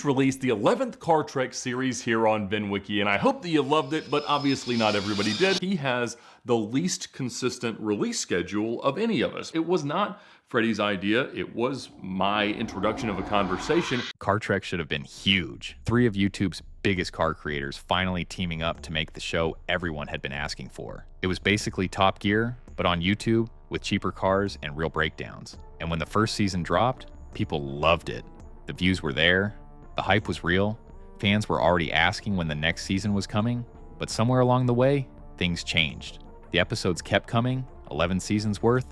just released the 11th Car Trek series here on VinWiki, and I hope that you loved it, but obviously not everybody did. He has the least consistent release schedule of any of us. It was not Freddie's idea, it was my introduction of a conversation. Car Trek should have been huge. 3 of YouTube's biggest car creators finally teaming up to make the show everyone had been asking for. It was basically Top Gear, but on YouTube with cheaper cars and real breakdowns. And when the first season dropped, people loved it. The views were there, the hype was real, fans were already asking when the next season was coming, but somewhere along the way, things changed. The episodes kept coming, 11 seasons worth,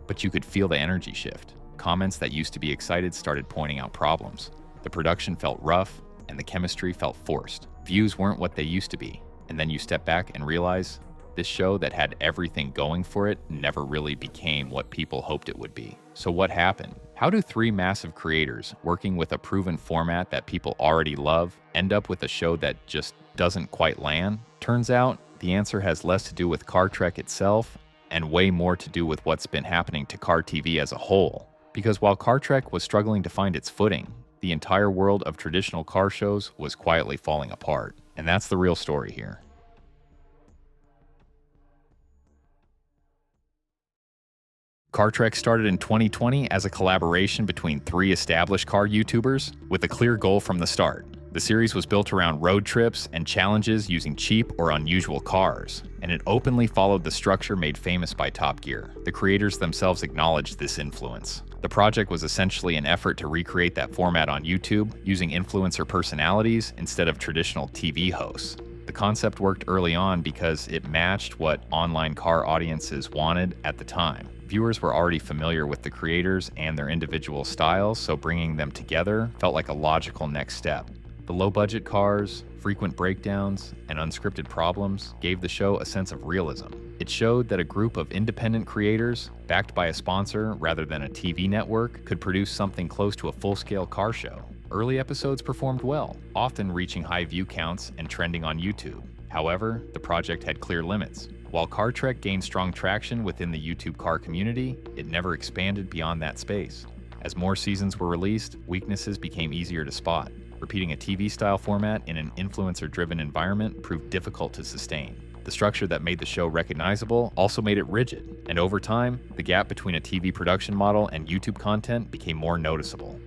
but you could feel the energy shift. Comments that used to be excited started pointing out problems. The production felt rough, and the chemistry felt forced. Views weren't what they used to be, and then you step back and realize this show that had everything going for it never really became what people hoped it would be. So what happened? How do 3 massive creators working with a proven format that people already love end up with a show that just doesn't quite land? Turns out, the answer has less to do with Car Trek itself and way more to do with what's been happening to car TV as a whole. Because while Car Trek was struggling to find its footing, the entire world of traditional car shows was quietly falling apart. And that's the real story here. Car Trek started in 2020 as a collaboration between 3 established car YouTubers with a clear goal from the start. The series was built around road trips and challenges using cheap or unusual cars, and it openly followed the structure made famous by Top Gear. The creators themselves acknowledged this influence. The project was essentially an effort to recreate that format on YouTube using influencer personalities instead of traditional TV hosts. The concept worked early on because it matched what online car audiences wanted at the time. Viewers were already familiar with the creators and their individual styles, so bringing them together felt like a logical next step. The low-budget cars, frequent breakdowns, and unscripted problems gave the show a sense of realism. It showed that a group of independent creators, backed by a sponsor rather than a TV network, could produce something close to a full-scale car show. Early episodes performed well, often reaching high view counts and trending on YouTube. However, the project had clear limits. While Car Trek gained strong traction within the YouTube car community, it never expanded beyond that space. As more seasons were released, weaknesses became easier to spot. Repeating a TV-style format in an influencer-driven environment proved difficult to sustain. The structure that made the show recognizable also made it rigid, and over time, the gap between a TV production model and YouTube content became more noticeable.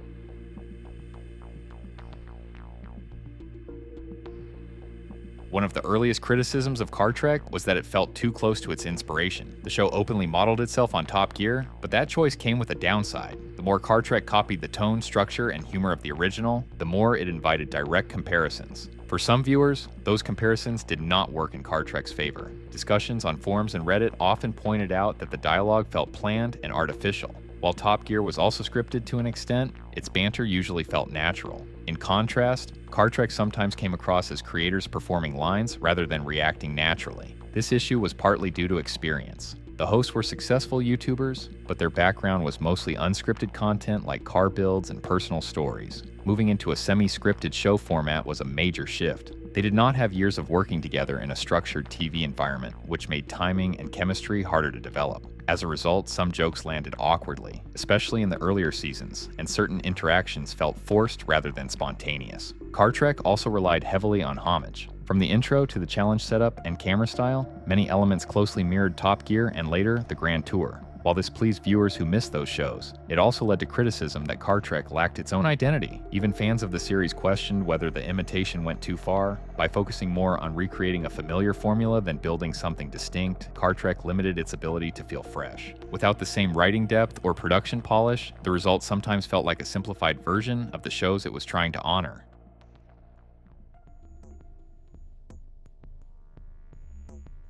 One of the earliest criticisms of Car Trek was that it felt too close to its inspiration. The show openly modeled itself on Top Gear, but that choice came with a downside. The more Car Trek copied the tone, structure, and humor of the original, the more it invited direct comparisons. For some viewers, those comparisons did not work in Car Trek's favor. Discussions on forums and Reddit often pointed out that the dialogue felt planned and artificial. While Top Gear was also scripted to an extent, its banter usually felt natural. In contrast, Car Trek sometimes came across as creators performing lines rather than reacting naturally. This issue was partly due to experience. The hosts were successful YouTubers, but their background was mostly unscripted content like car builds and personal stories. Moving into a semi-scripted show format was a major shift. They did not have years of working together in a structured TV environment, which made timing and chemistry harder to develop. As a result, some jokes landed awkwardly, especially in the earlier seasons, and certain interactions felt forced rather than spontaneous. Car Trek also relied heavily on homage. From the intro to the challenge setup and camera style, many elements closely mirrored Top Gear and later the Grand Tour. While this pleased viewers who missed those shows, it also led to criticism that Car Trek lacked its own identity. Even fans of the series questioned whether the imitation went too far. By focusing more on recreating a familiar formula than building something distinct, Car Trek limited its ability to feel fresh. Without the same writing depth or production polish, the result sometimes felt like a simplified version of the shows it was trying to honor.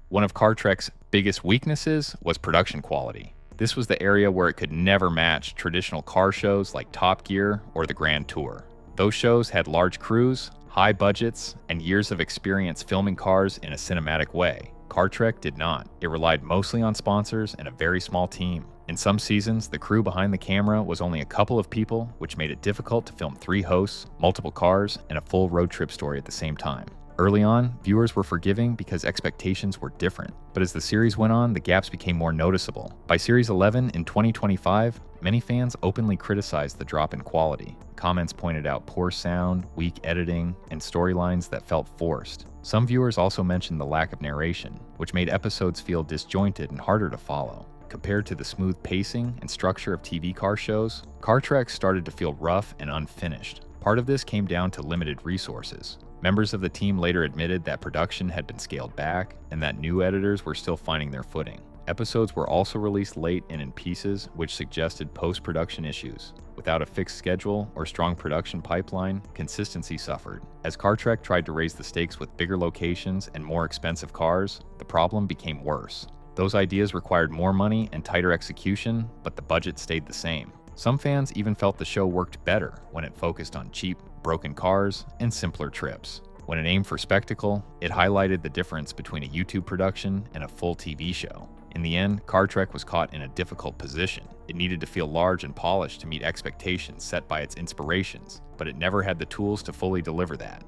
One of Car Trek's biggest weaknesses was production quality. This was the area where it could never match traditional car shows like Top Gear or the Grand Tour. Those shows had large crews, high budgets, and years of experience filming cars in a cinematic way. Car Trek did not. It relied mostly on sponsors and a very small team. In some seasons, the crew behind the camera was only a couple of people, which made it difficult to film 3 hosts, multiple cars, and a full road trip story at the same time. Early on, viewers were forgiving because expectations were different. But as the series went on, the gaps became more noticeable. By Series 11 in 2025, many fans openly criticized the drop in quality. Comments pointed out poor sound, weak editing, and storylines that felt forced. Some viewers also mentioned the lack of narration, which made episodes feel disjointed and harder to follow. Compared to the smooth pacing and structure of TV car shows, Car Trek started to feel rough and unfinished. Part of this came down to limited resources. Members of the team later admitted that production had been scaled back and that new editors were still finding their footing. Episodes were also released late and in pieces, which suggested post-production issues. Without a fixed schedule or strong production pipeline, consistency suffered. As Car Trek tried to raise the stakes with bigger locations and more expensive cars, the problem became worse. Those ideas required more money and tighter execution, but the budget stayed the same. Some fans even felt the show worked better when it focused on cheap, broken cars and simpler trips. When it aimed for spectacle, it highlighted the difference between a YouTube production and a full TV show. In the end, Car Trek was caught in a difficult position. It needed to feel large and polished to meet expectations set by its inspirations, but it never had the tools to fully deliver that.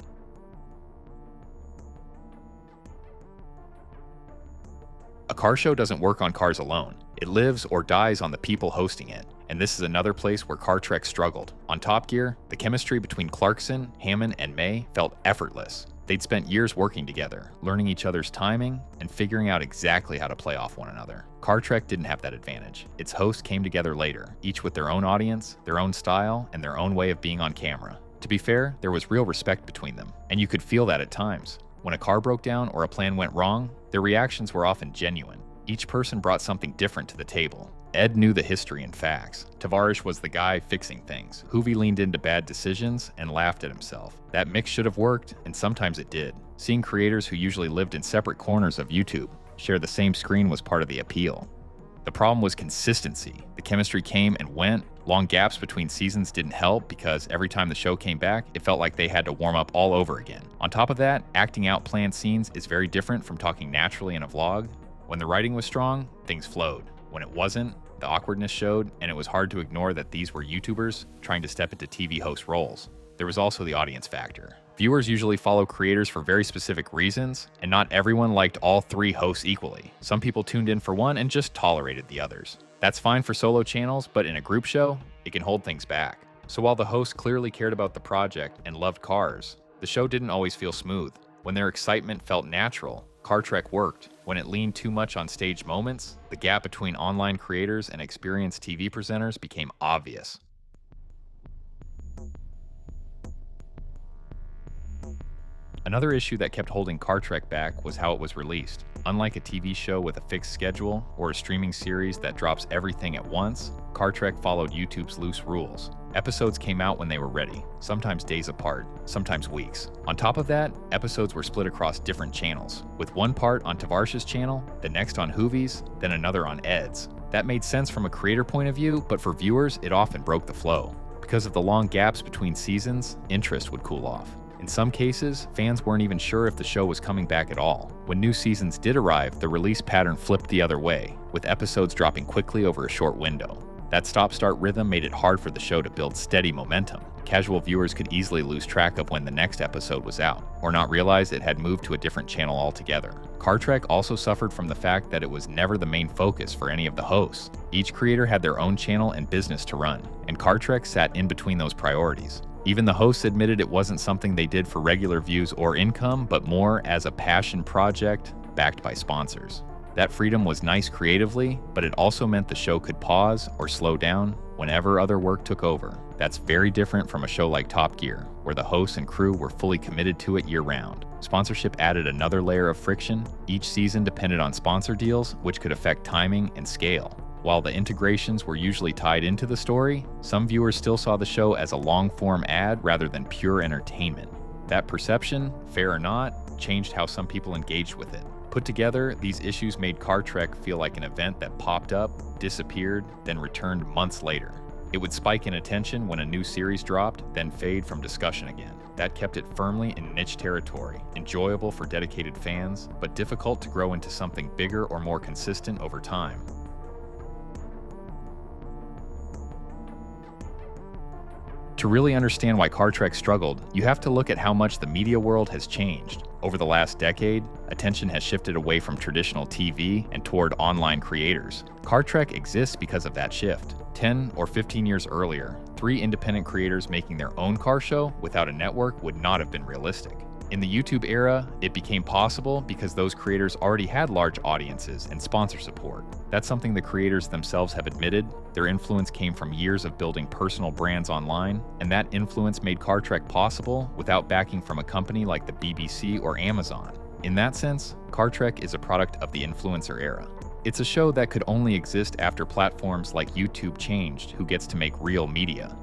A car show doesn't work on cars alone. It lives or dies on the people hosting it. And this is another place where Car Trek struggled. On Top Gear, the chemistry between Clarkson, Hammond, and May felt effortless. They'd spent years working together, learning each other's timing, and figuring out exactly how to play off one another. Car Trek didn't have that advantage. Its hosts came together later, each with their own audience, their own style, and their own way of being on camera. To be fair, there was real respect between them, and you could feel that at times. When a car broke down or a plan went wrong, their reactions were often genuine. Each person brought something different to the table. Ed knew the history and facts. Tavares was the guy fixing things. Hoovy leaned into bad decisions and laughed at himself. That mix should have worked, and sometimes it did. Seeing creators who usually lived in separate corners of YouTube share the same screen was part of the appeal. The problem was consistency. The chemistry came and went. Long gaps between seasons didn't help because every time the show came back, it felt like they had to warm up all over again. On top of that, acting out planned scenes is very different from talking naturally in a vlog. When the writing was strong, things flowed. When it wasn't, the awkwardness showed, and it was hard to ignore that these were YouTubers trying to step into TV host roles. There was also the audience factor. Viewers usually follow creators for very specific reasons, and not everyone liked all three hosts equally. Some people tuned in for one and just tolerated the others. That's fine for solo channels, but in a group show, it can hold things back. So while the hosts clearly cared about the project and loved cars, the show didn't always feel smooth. When their excitement felt natural, Car Trek worked. When it leaned too much on staged moments, the gap between online creators and experienced TV presenters became obvious. Another issue that kept holding Car Trek back was how it was released. Unlike a TV show with a fixed schedule or a streaming series that drops everything at once, Car Trek followed YouTube's loose rules. Episodes came out when they were ready, sometimes days apart, sometimes weeks. On top of that, episodes were split across different channels, with one part on Tavares' channel, the next on Hoovy's, then another on Ed's. That made sense from a creator point of view, but for viewers, it often broke the flow. Because of the long gaps between seasons, interest would cool off. In some cases, fans weren't even sure if the show was coming back at all. When new seasons did arrive, the release pattern flipped the other way, with episodes dropping quickly over a short window. That stop-start rhythm made it hard for the show to build steady momentum. Casual viewers could easily lose track of when the next episode was out, or not realize it had moved to a different channel altogether. Car Trek also suffered from the fact that it was never the main focus for any of the hosts. Each creator had their own channel and business to run, and Car Trek sat in between those priorities. Even the hosts admitted it wasn't something they did for regular views or income, but more as a passion project backed by sponsors. That freedom was nice creatively, but it also meant the show could pause or slow down whenever other work took over. That's very different from a show like Top Gear, where the hosts and crew were fully committed to it year-round. Sponsorship added another layer of friction. Each season depended on sponsor deals, which could affect timing and scale. While the integrations were usually tied into the story, some viewers still saw the show as a long-form ad rather than pure entertainment. That perception, fair or not, changed how some people engaged with it. Put together, these issues made Car Trek feel like an event that popped up, disappeared, then returned months later. It would spike in attention when a new series dropped, then fade from discussion again. That kept it firmly in niche territory, enjoyable for dedicated fans, but difficult to grow into something bigger or more consistent over time. To really understand why Car Trek struggled, you have to look at how much the media world has changed. Over the last decade, attention has shifted away from traditional TV and toward online creators. Car Trek exists because of that shift. 10 or 15 years earlier, 3 independent creators making their own car show without a network would not have been realistic. In the YouTube era, it became possible because those creators already had large audiences and sponsor support. That's something the creators themselves have admitted. Their influence came from years of building personal brands online, and that influence made Car Trek possible without backing from a company like the BBC or Amazon. In that sense, Car Trek is a product of the influencer era. It's a show that could only exist after platforms like YouTube changed who gets to make real media.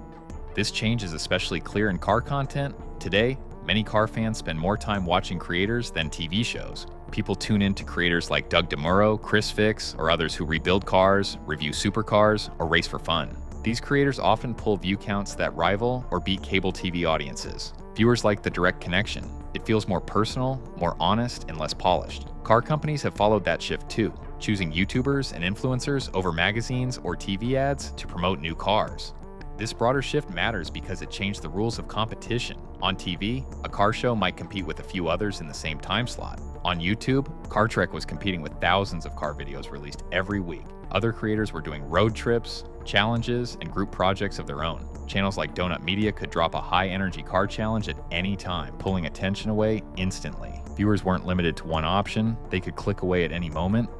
This change is especially clear in car content. Today, many car fans spend more time watching creators than TV shows. People tune in to creators like Doug DeMuro, Chris Fix, or others who rebuild cars, review supercars, or race for fun. These creators often pull view counts that rival or beat cable TV audiences. Viewers like the direct connection. It feels more personal, more honest, and less polished. Car companies have followed that shift too, choosing YouTubers and influencers over magazines or TV ads to promote new cars. This broader shift matters because it changed the rules of competition. On TV, a car show might compete with a few others in the same time slot. On YouTube, Car Trek was competing with thousands of car videos released every week. Other creators were doing road trips, challenges, and group projects of their own. Channels like Donut Media could drop a high-energy car challenge at any time, pulling attention away instantly. Viewers weren't limited to one option. They could click away at any moment.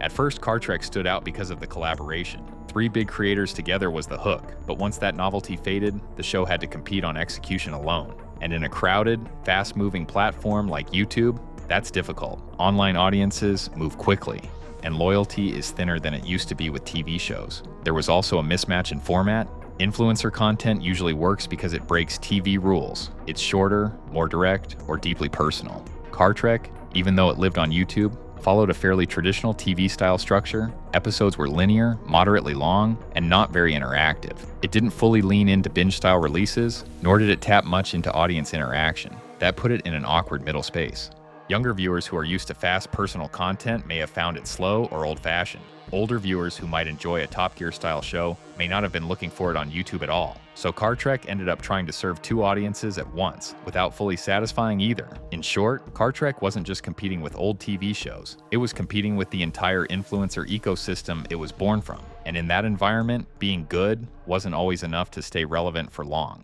At first, Car Trek stood out because of the collaboration. 3 big creators together was the hook, but once that novelty faded, the show had to compete on execution alone. And in a crowded, fast-moving platform like YouTube, that's difficult. Online audiences move quickly, and loyalty is thinner than it used to be with TV shows. There was also a mismatch in format. Influencer content usually works because it breaks TV rules. It's shorter, more direct, or deeply personal. Car Trek, even though it lived on YouTube, followed a fairly traditional TV-style structure. Episodes were linear, moderately long, and not very interactive. It didn't fully lean into binge-style releases, nor did it tap much into audience interaction. That put it in an awkward middle space. Younger viewers who are used to fast, personal content may have found it slow or old-fashioned. Older viewers who might enjoy a Top Gear-style show may not have been looking for it on YouTube at all. So Car Trek ended up trying to serve 2 audiences at once, without fully satisfying either. In short, Car Trek wasn't just competing with old TV shows, it was competing with the entire influencer ecosystem it was born from. And in that environment, being good wasn't always enough to stay relevant for long.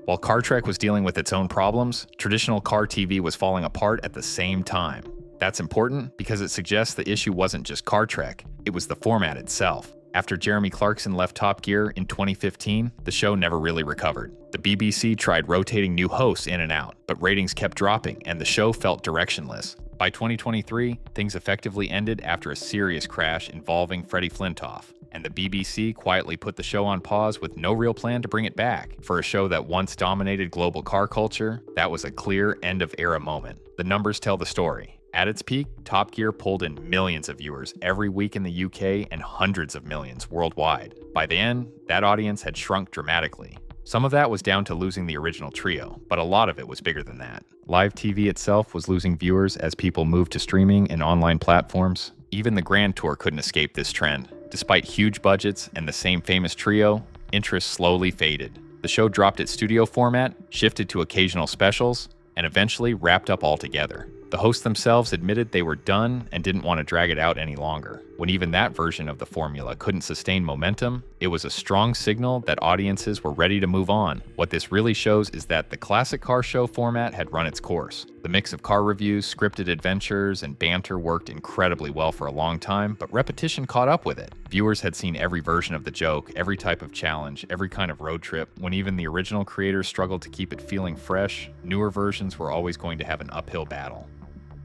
While Car Trek was dealing with its own problems, traditional car TV was falling apart at the same time. That's important because it suggests the issue wasn't just Car Trek, it was the format itself. After Jeremy Clarkson left Top Gear in 2015, the show never really recovered. The BBC tried rotating new hosts in and out, but ratings kept dropping and the show felt directionless. By 2023, things effectively ended after a serious crash involving Freddie Flintoff, and the BBC quietly put the show on pause with no real plan to bring it back. For a show that once dominated global car culture, that was a clear end-of-era moment. The numbers tell the story. At its peak, Top Gear pulled in millions of viewers every week in the UK and hundreds of millions worldwide. By the end, that audience had shrunk dramatically. Some of that was down to losing the original trio, but a lot of it was bigger than that. Live TV itself was losing viewers as people moved to streaming and online platforms. Even the Grand Tour couldn't escape this trend. Despite huge budgets and the same famous trio, interest slowly faded. The show dropped its studio format, shifted to occasional specials, and eventually wrapped up altogether. The hosts themselves admitted they were done and didn't want to drag it out any longer. When even that version of the formula couldn't sustain momentum, it was a strong signal that audiences were ready to move on. What this really shows is that the classic car show format had run its course. The mix of car reviews, scripted adventures, and banter worked incredibly well for a long time, but repetition caught up with it. Viewers had seen every version of the joke, every type of challenge, every kind of road trip. When even the original creators struggled to keep it feeling fresh, newer versions were always going to have an uphill battle.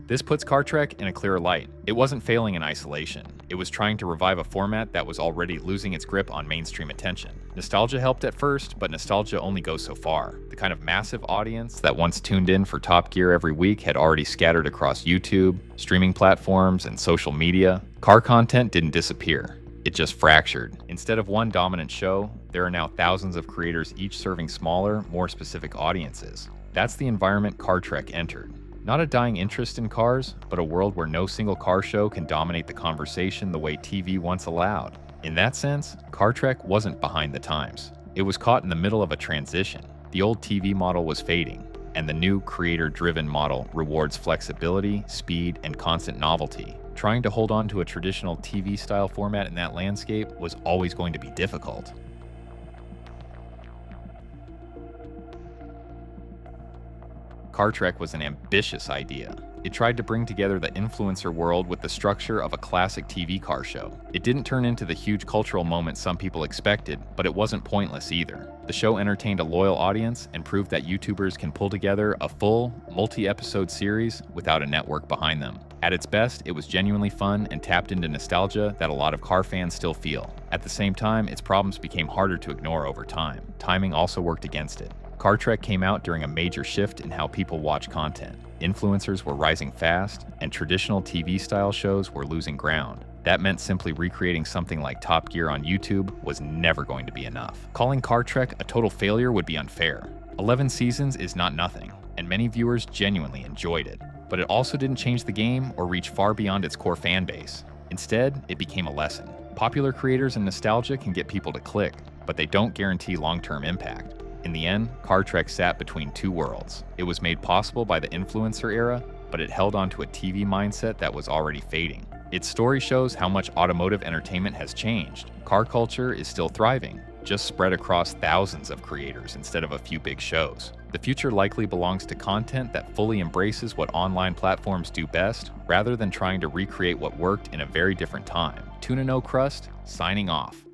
This puts Car Trek in a clearer light. It wasn't failing in isolation. It was trying to revive a format that was already losing its grip on mainstream attention. Nostalgia helped at first, but nostalgia only goes so far. The kind of massive audience that once tuned in for Top Gear every week had already scattered across YouTube, streaming platforms, and social media. Car content didn't disappear. It just fractured. Instead of one dominant show, there are now thousands of creators each serving smaller, more specific audiences. That's the environment Car Trek entered. Not a dying interest in cars, but a world where no single car show can dominate the conversation the way TV once allowed. In that sense, Car Trek wasn't behind the times. It was caught in the middle of a transition. The old TV model was fading, and the new creator-driven model rewards flexibility, speed, and constant novelty. Trying to hold on to a traditional TV-style format in that landscape was always going to be difficult. Car Trek was an ambitious idea. It tried to bring together the influencer world with the structure of a classic TV car show. It didn't turn into the huge cultural moment some people expected, but it wasn't pointless either. The show entertained a loyal audience and proved that YouTubers can pull together a full, multi-episode series without a network behind them. At its best, it was genuinely fun and tapped into nostalgia that a lot of car fans still feel. At the same time, its problems became harder to ignore over time. Timing also worked against it. Car Trek came out during a major shift in how people watch content. Influencers were rising fast, and traditional TV-style shows were losing ground. That meant simply recreating something like Top Gear on YouTube was never going to be enough. Calling Car Trek a total failure would be unfair. 11 seasons is not nothing, and many viewers genuinely enjoyed it. But it also didn't change the game or reach far beyond its core fan base. Instead, it became a lesson. Popular creators and nostalgia can get people to click, but they don't guarantee long-term impact. In the end, Car Trek sat between two worlds. It was made possible by the influencer era, but it held onto a TV mindset that was already fading. Its story shows how much automotive entertainment has changed. Car culture is still thriving, just spread across thousands of creators instead of a few big shows. The future likely belongs to content that fully embraces what online platforms do best, rather than trying to recreate what worked in a very different time. Tuna No Crust, signing off.